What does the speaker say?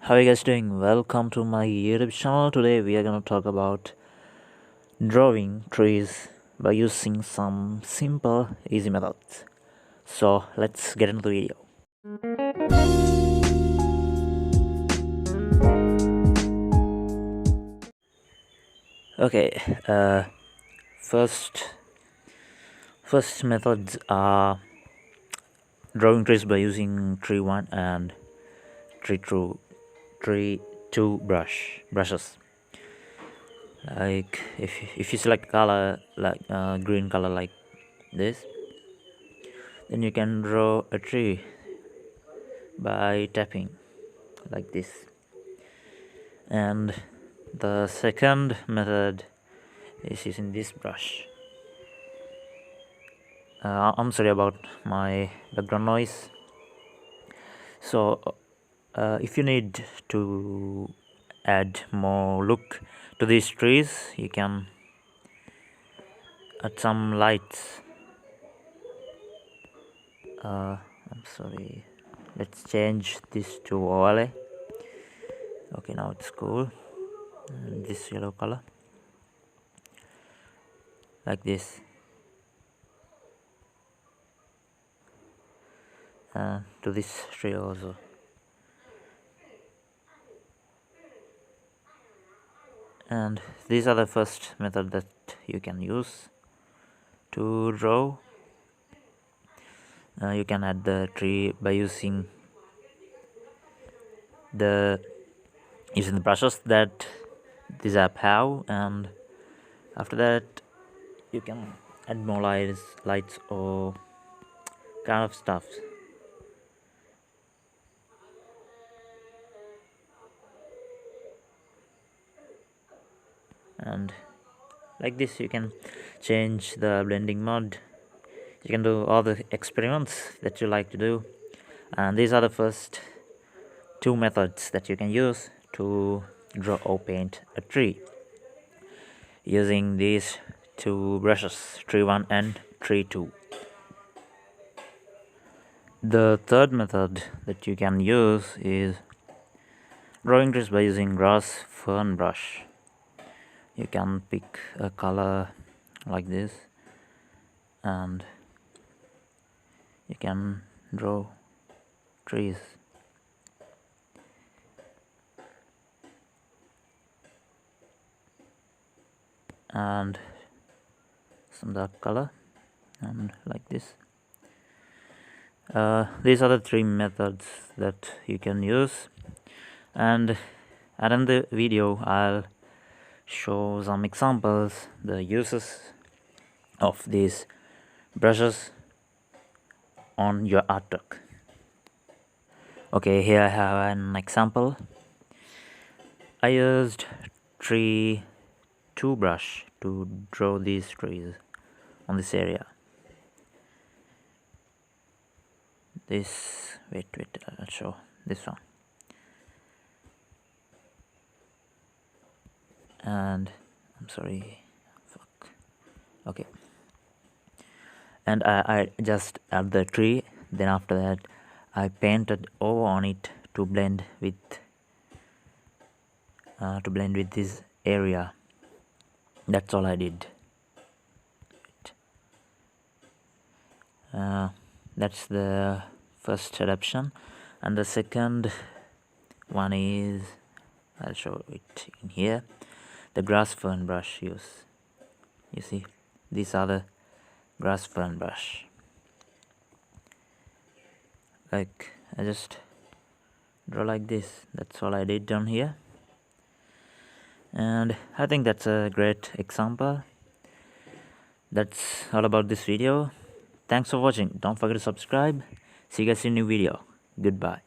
How are you guys doing? Welcome to my YouTube channel. Today we are going to talk about drawing trees by using some simple easy methods. So let's get into the video. Okay, first methods are drawing trees by using tree 1 and tree 2 brushes. Like if you select color like green color like this, then you can draw a tree by tapping like this. And the second method is using this brush. I'm sorry about my background noise. So if you need to add more look to these trees, you can add some lights. I'm sorry, let's change this to overlay. Okay, now it's cool. And this yellow color like this, to this tree also. And these are the first method that you can use to draw. You can add the tree by using the brushes that this app have, and after that you can add more lights or kind of stuff. And like this you can change the blending mode. You can do all the experiments that you like to do, and these are the first two methods that you can use to draw or paint a tree using these two brushes, tree 1 and tree 2. The third method that you can use is drawing trees by using grass fern brush. You can pick a color like this and you can draw trees. And some dark color and like this. These are the three methods that you can use, and at the end of the video I'll show some examples, the uses of these brushes on your artwork. Okay, here I have an example. I used tree 2 brush to draw these trees on this area. This wait I'll show this one. And I'm sorry, fuck. Okay, and I just add the tree, then after that I painted over on it to blend with this area. That's all I did. That's the first adaptation, and the second one is, I'll show it in here, the grass fern brush use. You see, these are the grass fern brush. Like I just draw like this. That's all I did down here, and I think that's a great example. That's all about this video. Thanks for watching. Don't forget to subscribe. See you guys in a new video. Goodbye.